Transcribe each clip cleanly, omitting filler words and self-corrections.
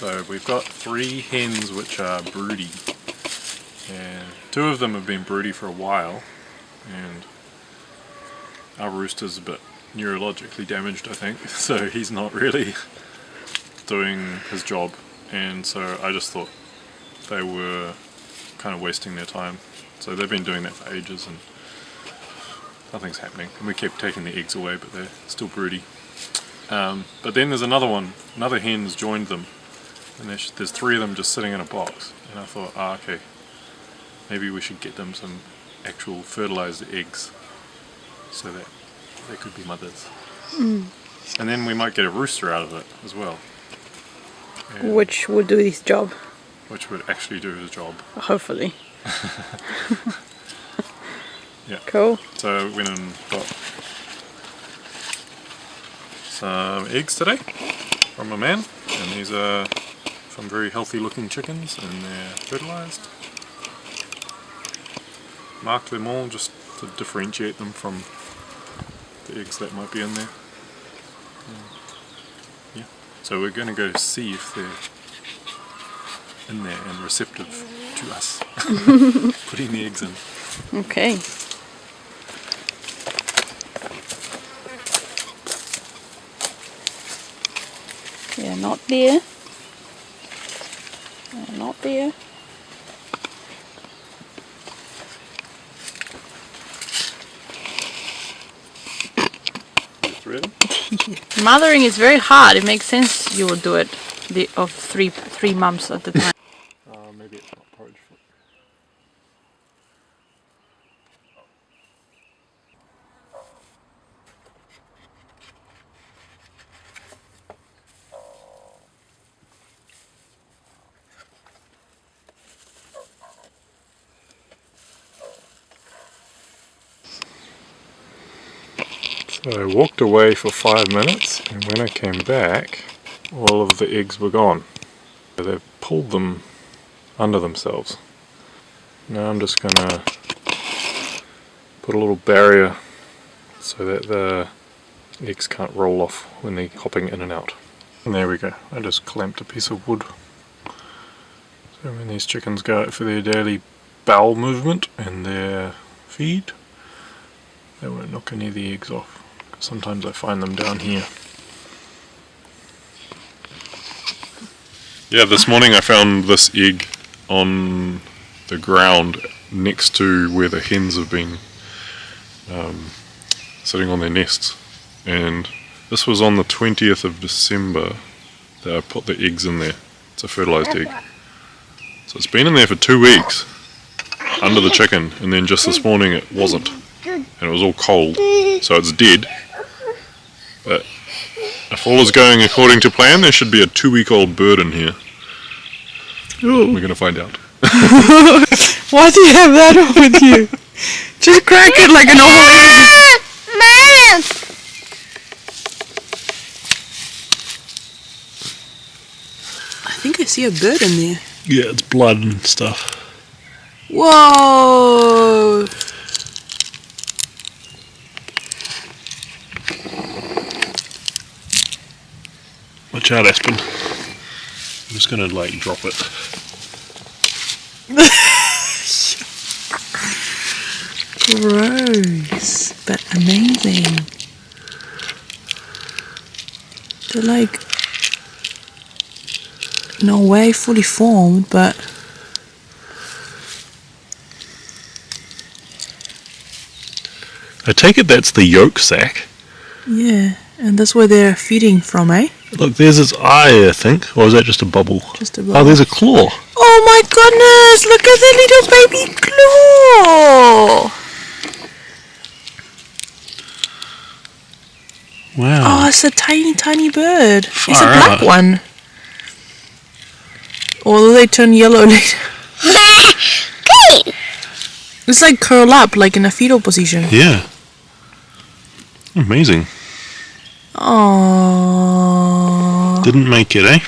So we've got 3 hens which are broody, and 2 of them have been broody for a while, and our rooster's a bit neurologically damaged, I think, so he's not really doing his job, and so I just thought they were kind of wasting their time. So they've been doing that for ages and nothing's happening, and we kept taking the eggs away, but they're still broody. But then there's another hen's joined them, and there's 3 of them just sitting in a box, and I thought, okay, maybe we should get them some actual fertilized eggs so that they could be mothers. And then we might get a rooster out of it as well. And which would do his job. Which would actually do his job. Hopefully. Yeah. Cool. So we went and got some eggs today from a man, and these are some very healthy looking chickens, and they're fertilized. Marked them all just to differentiate them from the eggs that might be in there. Yeah. So we're going to go see if they're in there and receptive to us putting the eggs in. Okay. Yeah, not there. Not there. Ready? Mothering is very hard. It makes sense you will do it of three months at the time. Maybe it's not porridge foot. So I walked away for 5 minutes, and when I came back, all of the eggs were gone. They've pulled them under themselves. Now I'm just gonna put a little barrier so that the eggs can't roll off when they're hopping in and out. And there we go. I just clamped a piece of wood. So when these chickens go out for their daily bowel movement and their feed, they won't knock any of the eggs off. Sometimes I find them down here. Yeah, this morning I found this egg on the ground next to where the hens have been sitting on their nests. And this was on the 20th of December that I put the eggs in there. It's a fertilized egg. So it's been in there for 2 weeks under the chicken, and then just this morning it wasn't. And it was all cold, so it's dead. But if all is going according to plan, there should be a 2-week-old bird in here. Ooh. We're going to find out. Why do you have that on with you? Just crack it like a normal egg. I think I see a bird in there. Yeah, it's blood and stuff. Whoa! Watch out, Aspen. I'm just gonna like drop it. Gross, but amazing. They're like, no way fully formed, but I take it that's the yolk sac. yeah, and that's where they're feeding from, eh? Look, there's its eye, I think. Or is that just a bubble? Just a bubble. Oh, there's a claw. Oh my goodness! Look at the little baby claw! Wow. Oh, it's a tiny, tiny bird. It's a Far black out. one. Or will they turn yellow later? It's like curl up, like in a fetal position. Yeah. Amazing. Oh, Didn't make it, eh?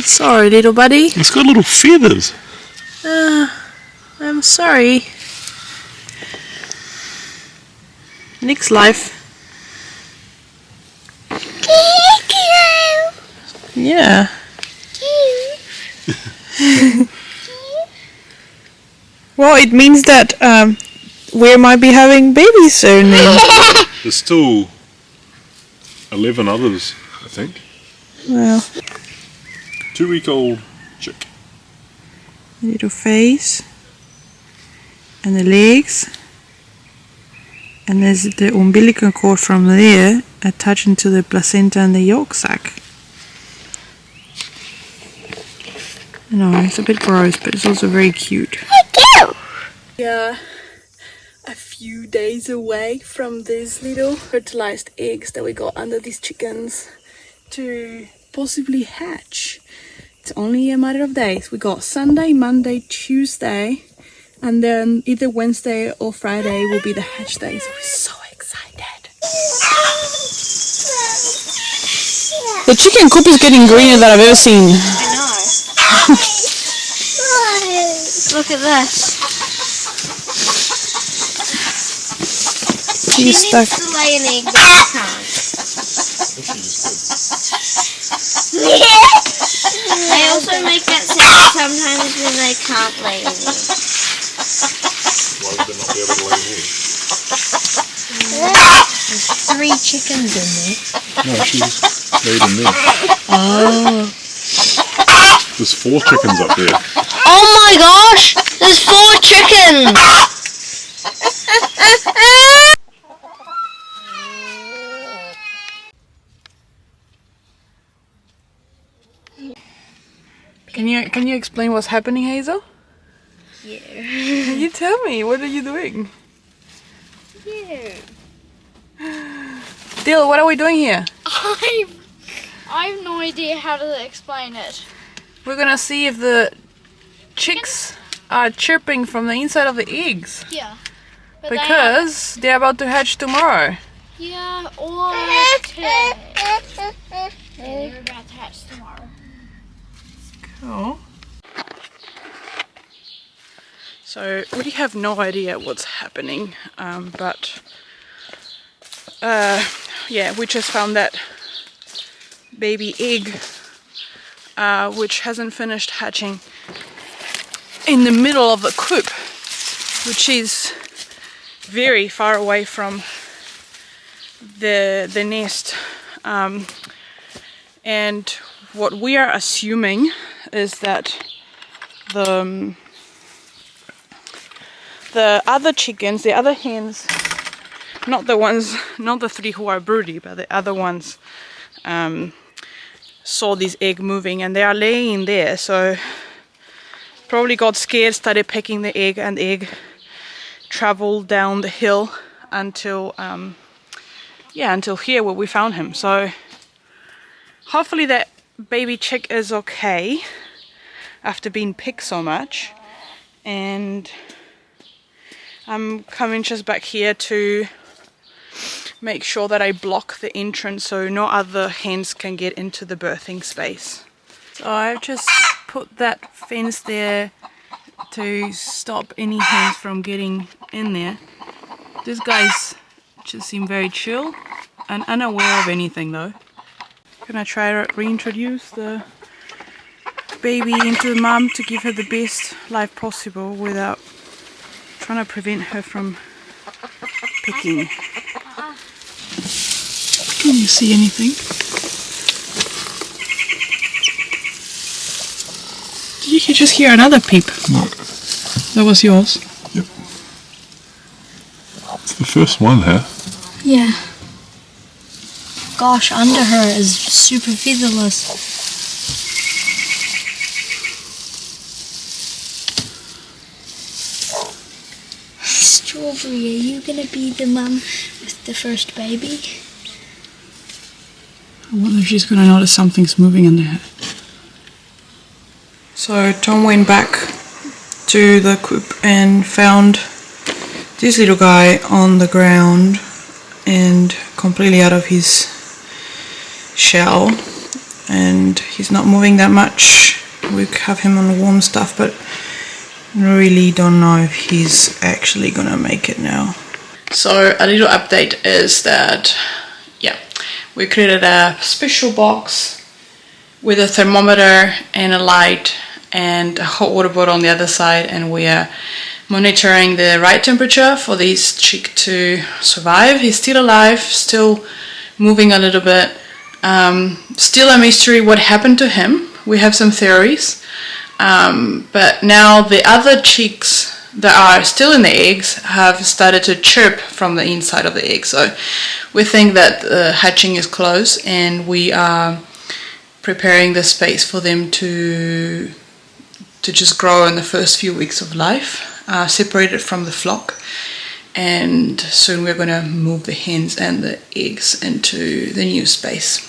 sorry, little buddy. It's got little feathers. I'm sorry. Next life. Yeah. Well, it means that we might be having babies soon then. There's still 11 others, I think. Well, 2-week-old chick. little face. And the legs. And there's the umbilical cord from there attaching to the placenta and the yolk sac. I know, it's a bit gross, but it's also very cute. We are a few days away from these little fertilized eggs that we got under these chickens to possibly hatch. It's only a matter of days. We got Sunday, Monday, Tuesday, and then either Wednesday or Friday will be the hatch day. So we're so excited. The chicken coop is getting greener than I've ever seen. I know. Look at this. She needs stuck. to lay an egg, but she can't. They also make that sound sometimes when they can't lay an egg. Why would they not be able to lay an egg? There's 3 chickens in there. No, she's laid in there. Oh. There's 4 chickens up there. Oh my gosh! There's 4 chickens! Can you explain what's happening, Hazel? Yeah. You tell me. What are you doing? Yeah. Dill, what are we doing here? I have no idea how to explain it. We're gonna see if the chicks are chirping from the inside of the eggs. Yeah. But Because they're about to hatch tomorrow. yeah, or today. Yeah, they're about to hatch tomorrow. Cool. So we have no idea what's happening, but yeah, we just found that baby egg, which hasn't finished hatching, in the middle of the coop, which is very far away from the nest, and what we are assuming is that the other chickens, the other hens, not the 3 who are broody, but the other ones, saw this egg moving and they are laying there, so probably got scared, started pecking the egg, and the egg traveled down the hill until until here where we found him. So hopefully that baby chick is okay after being picked so much, and I'm coming just back here to make sure that I block the entrance so no other hens can get into the birthing space. So I've just put that fence there to stop any hens from getting in there. These guys just seem very chill and unaware of anything though. Gonna try to reintroduce the baby into the mum to give her the best life possible without trying to prevent her from picking. Can you see anything? Did you just hear another peep? No. That was yours? Yep. It's the first one here. Yeah. Gosh, under her is super featherless. Strawberry, are you gonna be the mum with the first baby? I wonder if she's gonna notice something's moving under her. So Tom went back to the coop and found this little guy on the ground and completely out of his shell, and he's not moving that much. We have him on warm stuff, but really don't know if he's actually gonna make it now. So a little update is that we created a special box with a thermometer and a light and a hot water bottle on the other side, and we are monitoring the right temperature for this chick to survive. He's still alive, still moving a little bit. Still a mystery what happened to him. We have some theories, but now the other chicks that are still in the eggs have started to chirp from the inside of the egg, so we think that the hatching is close, and we are preparing the space for them to just grow in the first few weeks of life, separated from the flock. And soon we're going to move the hens and the eggs into the new space.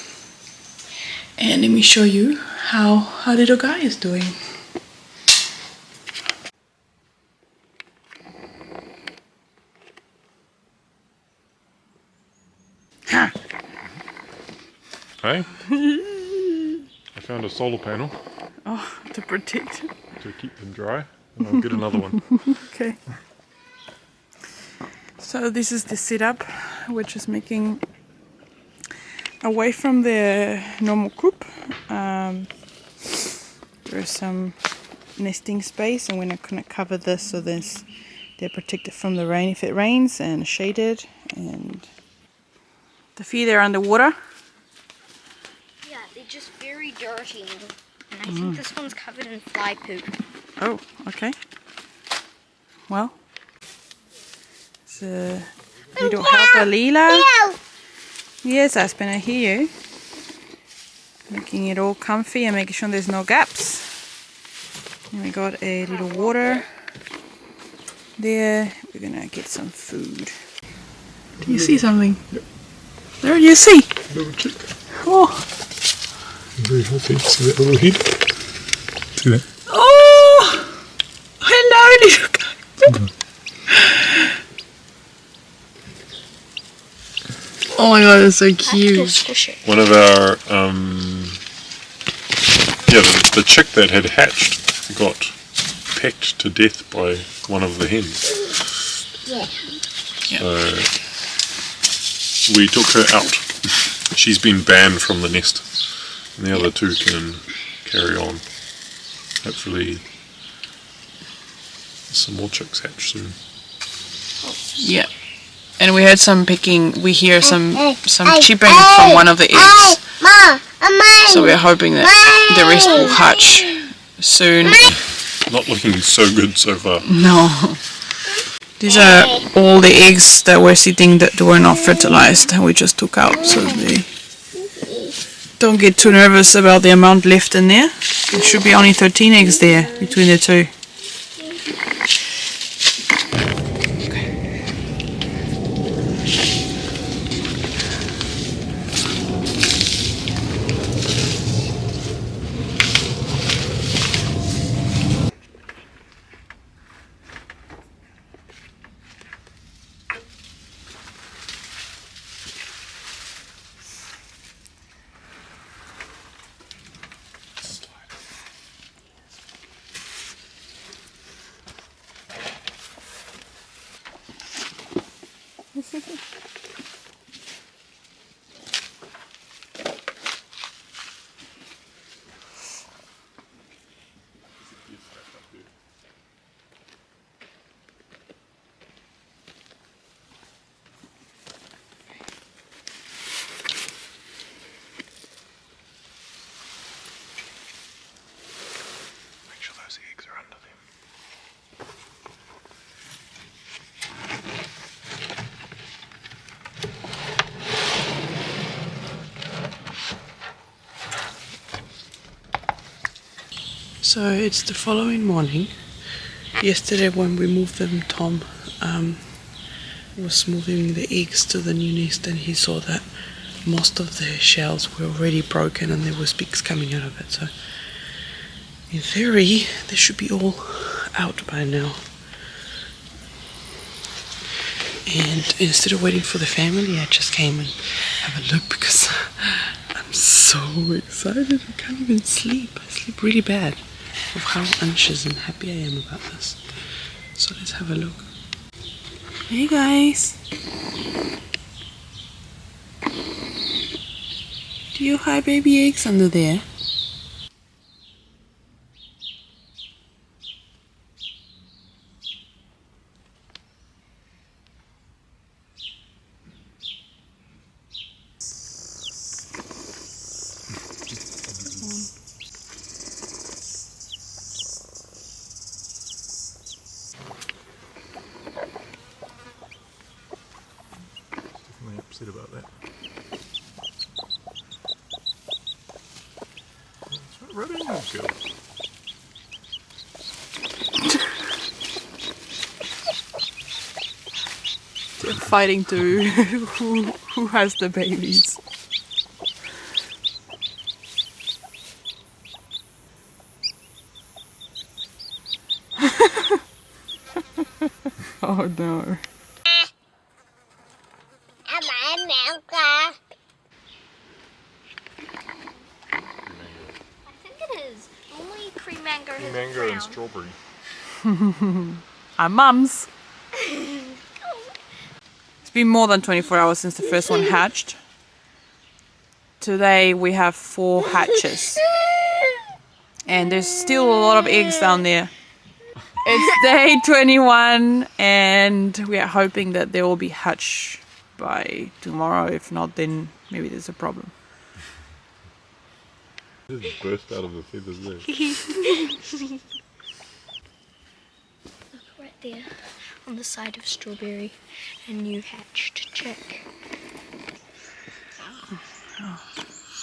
And let me show you how our little guy is doing. Huh. Hey? I found a solar panel. Oh, to protect. To keep them dry, and I'll get another one. Okay. So this is the setup, which is making away from the normal coop. There's some nesting space, and we're not going to cover this so they're protected from the rain if it rains, and shaded. And the feed are underwater. Yeah, they're just very dirty. And I think this one's covered in fly poop. Oh, okay. Well, it's a little helper, Leela. Yes, Aspen, I hear you. Making it all comfy and making sure there's no gaps. And we got a little water there. We're gonna get some food. Do you see something? Yep. There you see. Little chick. Oh. Very healthy. See that little head? See that? Oh. Hello, little guy. Oh my god, it's so cute. One of our, the chick that had hatched got pecked to death by one of the hens. Yeah. So we took her out. She's been banned from the nest, and the other two can carry on. Hopefully some more chicks hatch soon. Yeah. And we heard some picking, we hear some chipping from one of the eggs. So we're hoping that the rest will hatch soon. Not looking so good so far. No. These are all the eggs that were sitting that were not fertilized, and we just took out, so they don't get too nervous about the amount left in there. There should be only 13 eggs there between the two. Make sure those eggs are under them. So it's the following morning. Yesterday when we moved them, Tom was moving the eggs to the new nest, and he saw that most of the shells were already broken and there was pigs coming out of it. So in theory they should be all out by now. And instead of waiting for the family, I just came and have a look because I'm so excited. I can't even sleep. I sleep really bad of how anxious and happy I am about this. So let's have a look. Hey guys. Do you hide baby eggs under there? Good girl. They're fighting to who has the babies. Oh no. I think it is. Only cream mango has Mango brown. and strawberry. Our mums. It's been more than 24 hours since the first one hatched. Today we have 4 hatches. And there's still a lot of eggs down there. It's day 21 and we are hoping that they will be hatched by tomorrow. If not, then maybe there's a problem. Just burst out of the feathers there. Look right there on the side of strawberry, a new hatched chick.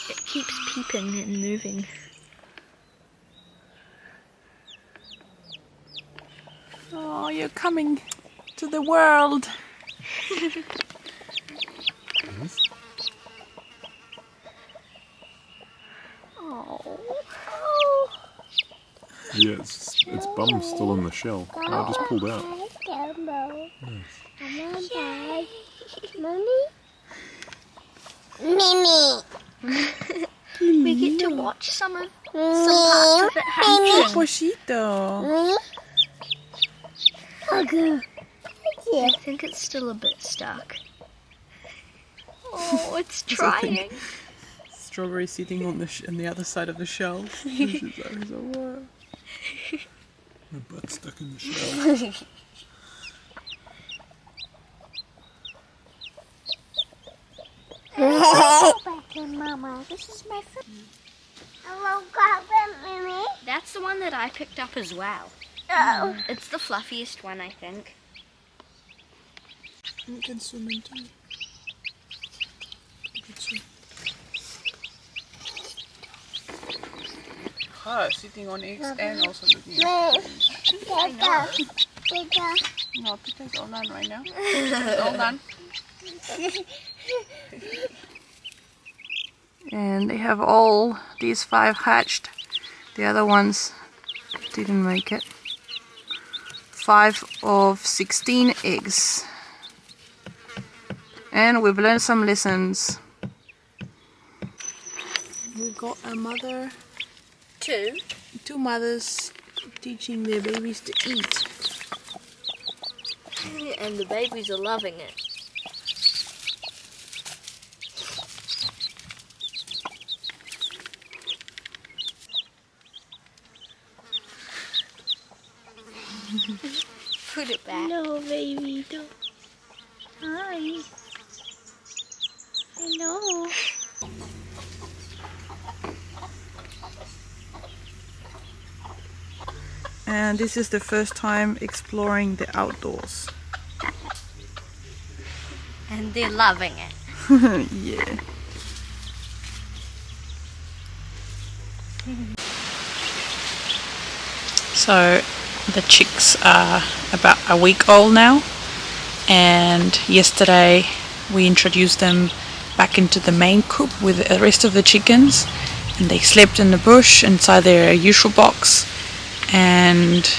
It keeps peeping and moving. Oh, you're coming to the world. Oh. Yeah, its bum's still in the shell. Oh, it just pulled out. We get to watch some parts of it hatching. Pochito. I think it's still a bit stuck. Oh, it's trying. Strawberry sitting on the other side of the shell. She's like, so what? My butt's stuck in the shell. Mama. This is my first. Hello, Mimi. That's the one that I picked up as well. Oh. It's the fluffiest one, I think. You can swim in too. Ah, sitting on eggs and also looking at No, Peter's all done right now. It's all done. And they have all these 5 hatched. The other ones didn't make it. 5 of 16 eggs. And we've learned some lessons. We got a mother, 2 mothers teaching their babies to eat. And the babies are loving it. Put it back. No, baby, don't. Hi. I know. And this is the first time exploring the outdoors. And they're loving it. Yeah. So the chicks are about a week old now, and yesterday we introduced them back into the main coop with the rest of the chickens, and they slept in the bush inside their usual box, and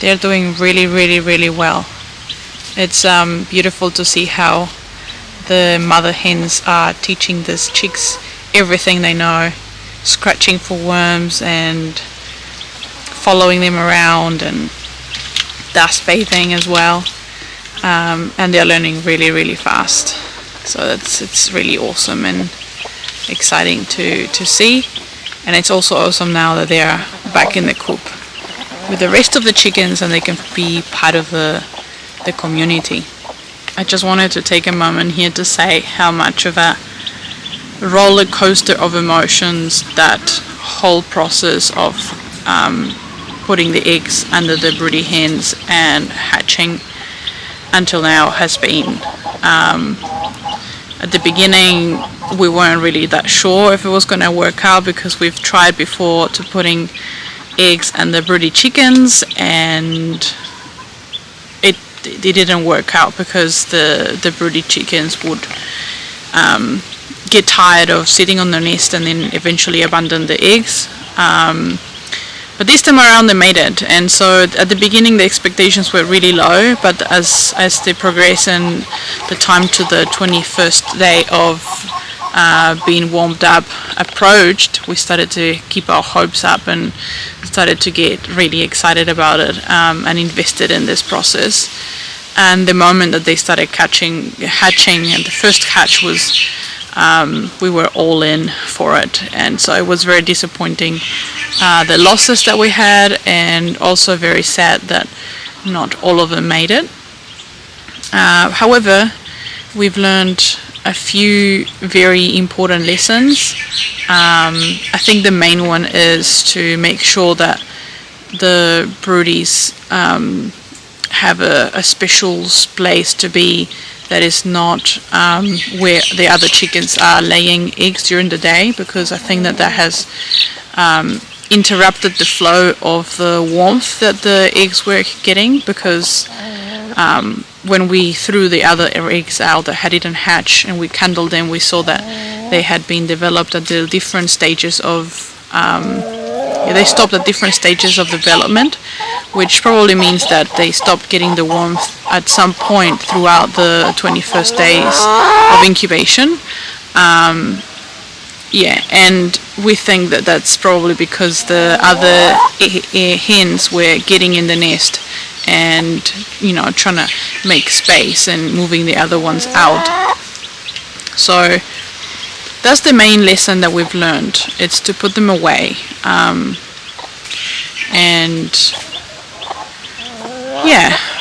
they're doing really well. It's beautiful to see how the mother hens are teaching these chicks everything they know, scratching for worms and following them around and dust bathing as well, and they're learning really fast. So it's really awesome and exciting to see, and it's also awesome now that they are back in the coop with the rest of the chickens and they can be part of the community. I just wanted to take a moment here to say how much of a roller coaster of emotions that whole process of putting the eggs under the broody hens and hatching until now has been. At the beginning we weren't really that sure if it was going to work out, because we've tried before to putting eggs and the broody chickens, and it didn't work out because the broody chickens would get tired of sitting on the nest and then eventually abandon the eggs. But this time around they made it, and so at the beginning the expectations were really low, but as they progress and the time to the 21st day of being warmed up approached, we started to keep our hopes up and started to get really excited about it, and invested in this process. And the moment that they started hatching, and the first hatch was, we were all in for it, and so it was very disappointing, the losses that we had, and also very sad that not all of them made it. However, we've learned a few very important lessons. I think the main one is to make sure that the broodies have a special place to be that is not where the other chickens are laying eggs during the day, because I think that has interrupted the flow of the warmth that the eggs were getting, because when we threw the other eggs out that hadn't hatched and we candled them, we saw that they had been developed at the different stages of they stopped at different stages of development, which probably means that they stopped getting the warmth at some point throughout the 21st days of incubation. And we think that that's probably because the other hens were getting in the nest and, trying to make space and moving the other ones out. So that's the main lesson that we've learned. It's to put them away, and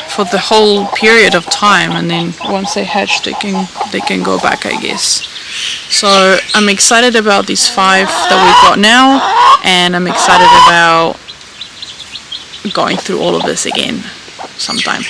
for the whole period of time, and then once they hatch, they can go back, I guess. So I'm excited about these 5 that we've got now, and I'm excited about going through all of this again sometime.